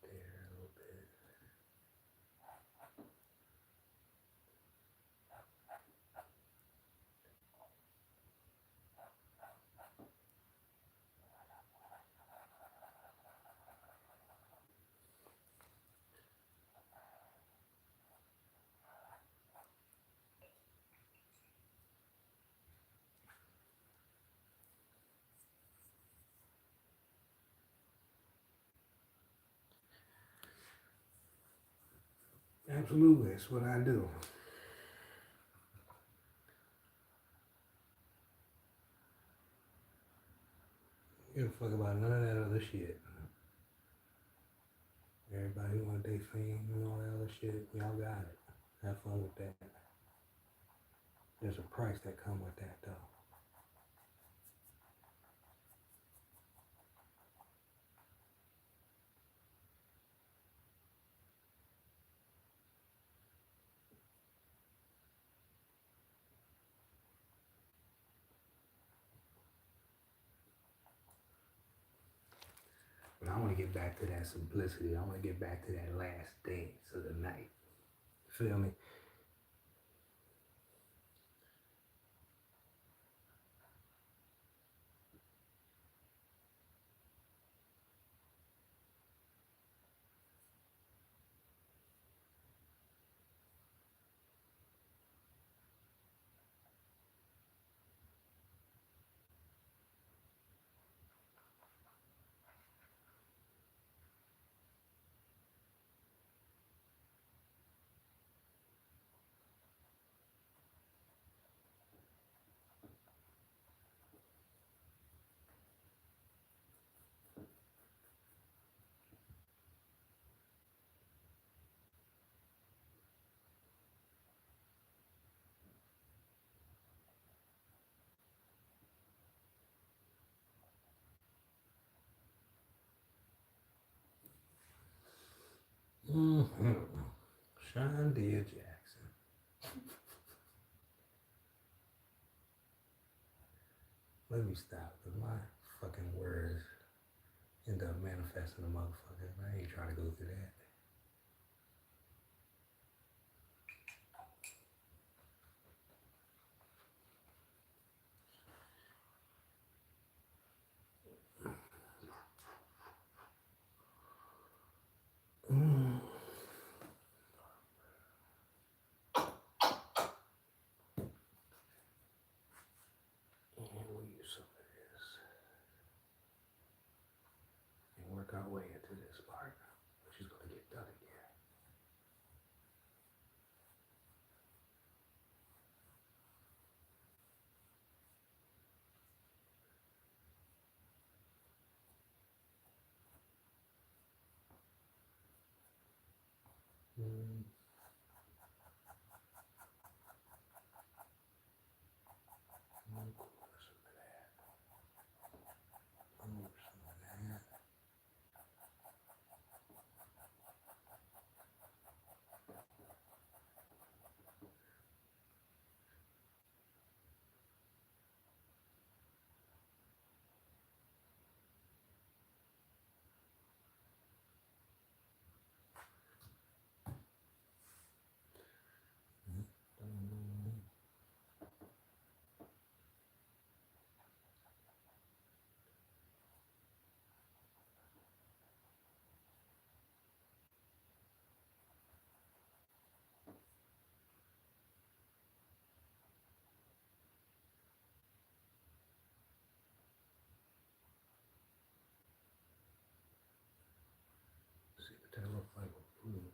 There a little bit. Absolutely, that's what I do. Give a fuck about none of that other shit. Everybody want their fame and all that other shit. We all got it. Have fun with that. There's a price that comes with that though. But I want to get back to that simplicity. I want to get back to that last dance of the night. Feel me? Mm-hmm. Sean Deere Jackson. Let me stop, because my fucking words end up manifesting a motherfucker. I ain't trying to go through that. Mm. And we'll use some of this and work our way into this part, which is going to get done again. Mm. Move some of that. Move some of that. Mm. See what that looks like with blue.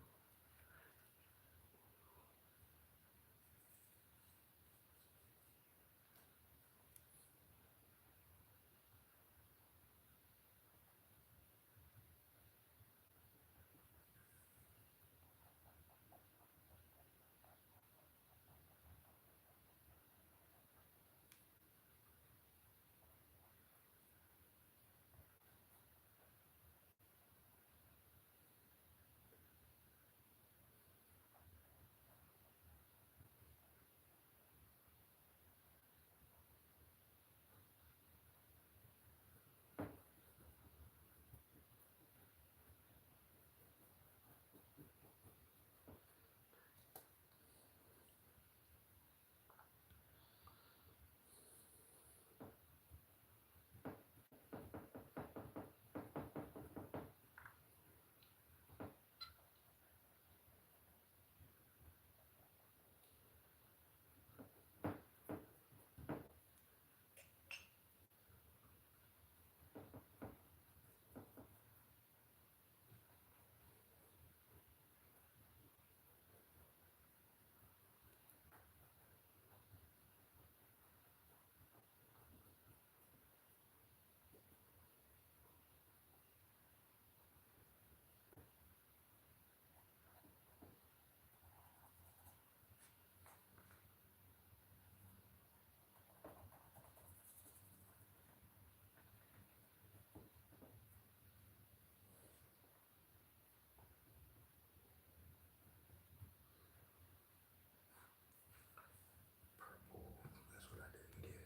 Purple. That's what I didn't get.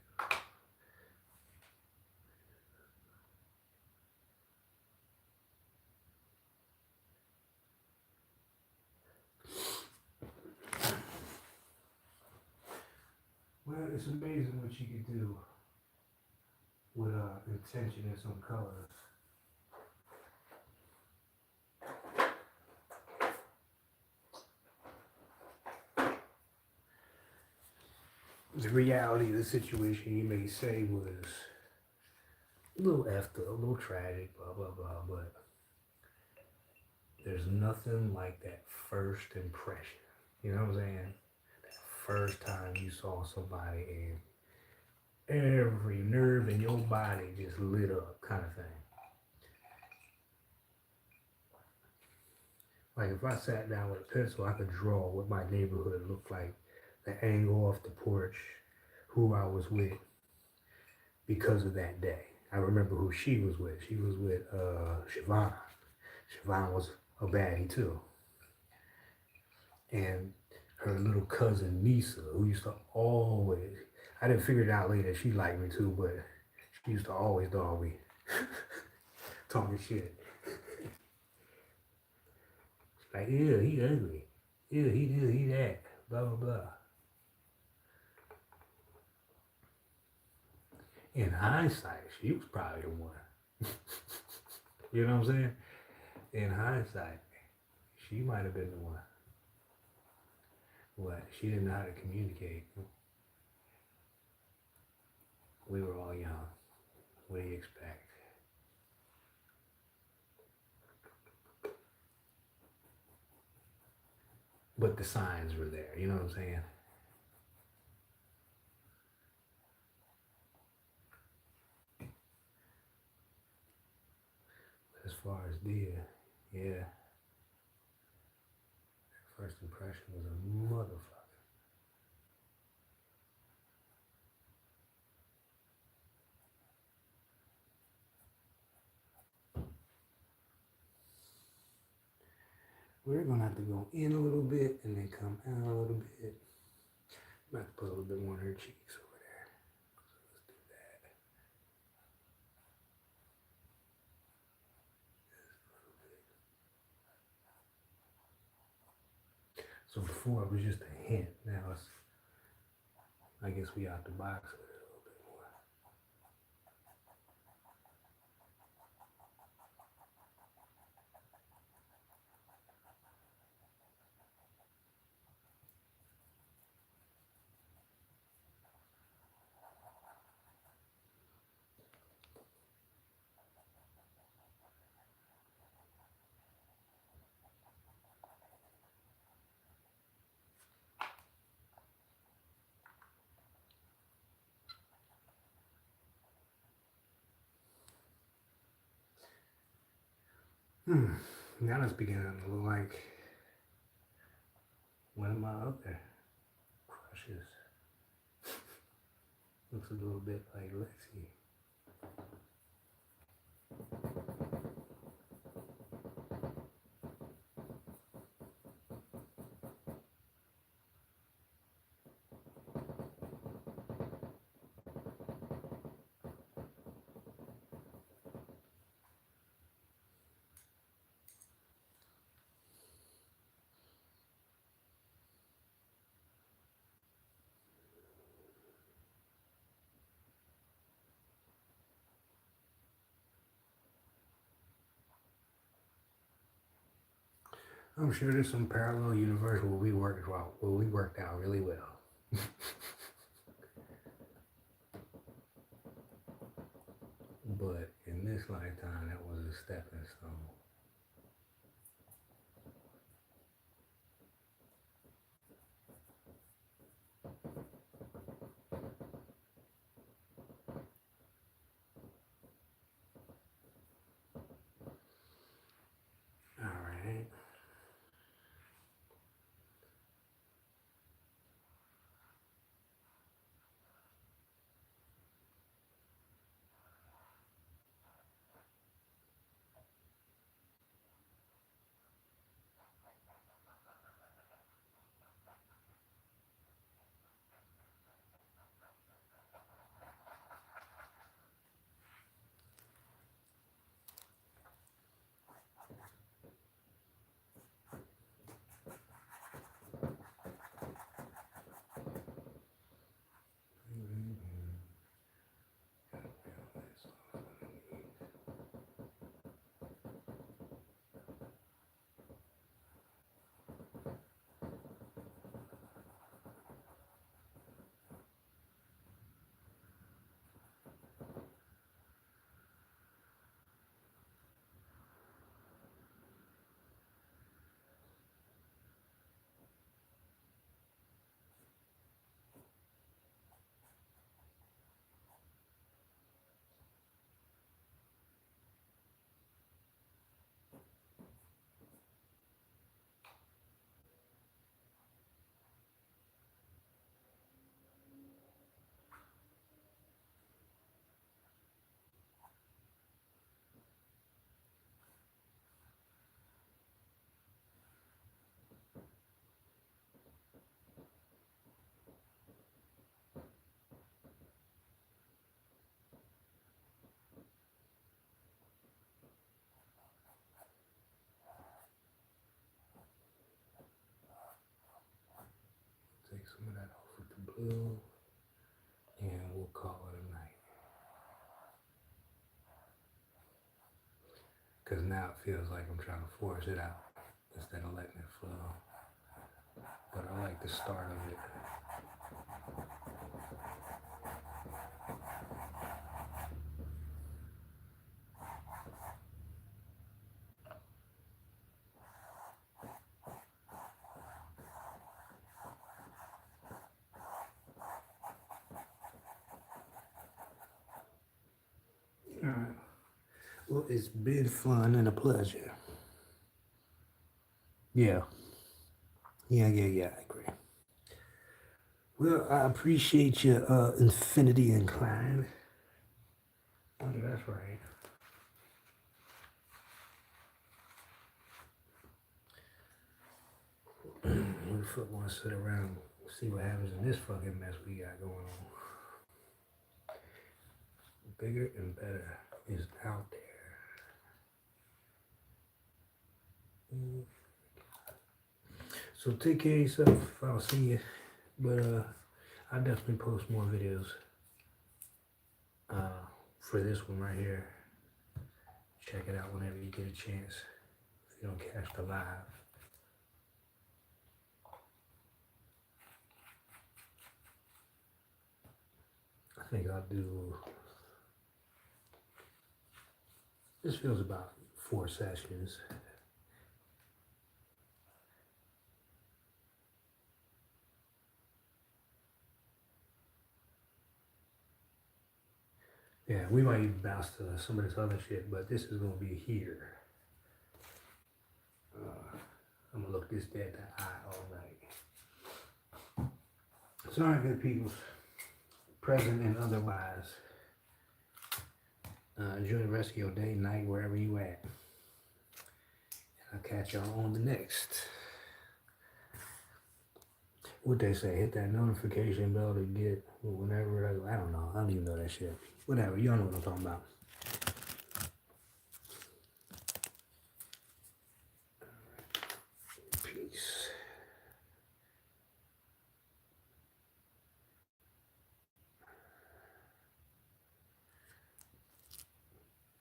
Well, it's amazing what you can do with intention and some colors. The reality of the situation you may say was a little effed up, a little tragic, blah blah blah, but there's nothing like that first impression. You know what I'm saying? That first time you saw somebody and every nerve in your body just lit up, kind of thing. Like if I sat down with a pencil, I could draw what my neighborhood looked like, the angle off the porch, who I was with because of that day. I remember who she was with. She was with Siobhan. Siobhan was a baddie too. and her little cousin Nisa, who used to always, I didn't figure it out later, she liked me too, but she used to always dog me, talking shit. Like, yeah, he ugly. Yeah, he this, he that, blah, blah, blah. In hindsight, she was probably the one. You know what I'm saying? In hindsight, she might have been the one. But she didn't know how to communicate. We were all young. What do you expect? But the signs were there, you know what I'm saying? As far as Dia, yeah, first impression was a motherfucker. We're gonna have to go in a little bit and then come out a little bit. I'm gonna have to put a little bit more on her cheeks over there. Let's do that. So before it was just a hint. Now it's, I guess we out the box with it a little bit more. Now it's beginning to look like one of my other crushes. Looks a little bit like Lexi. I'm sure there's some parallel universe where we worked out really well. But in this lifetime, that was a stepping stone. All right. glue, and we'll call it a night. Because now it feels like I'm trying to force it out instead of letting it flow. But I like the start of it. All right. Well, it's been fun and a pleasure. Yeah. Yeah, I agree. Well, I appreciate your infinity incline. Oh, that's right. Who the fuck wants to sit around and see what happens in this fucking mess we got going on? Bigger and better is out there. So take care of yourself. I'll see you. But I'll definitely post more videos for this one right here. Check it out whenever you get a chance. If you don't catch the live. I think I'll do, this feels about 4 sessions. Yeah, we might even bounce to some of this other shit, but this is gonna be here. I'm gonna look this dead in the eye all night. Sorry, good people, present and otherwise. Enjoy the rest of your day, night, wherever you at. I'll catch y'all on the next. What they say, hit that notification bell to get whenever, I don't know, I don't even know that shit. Whatever, y'all know what I'm talking about.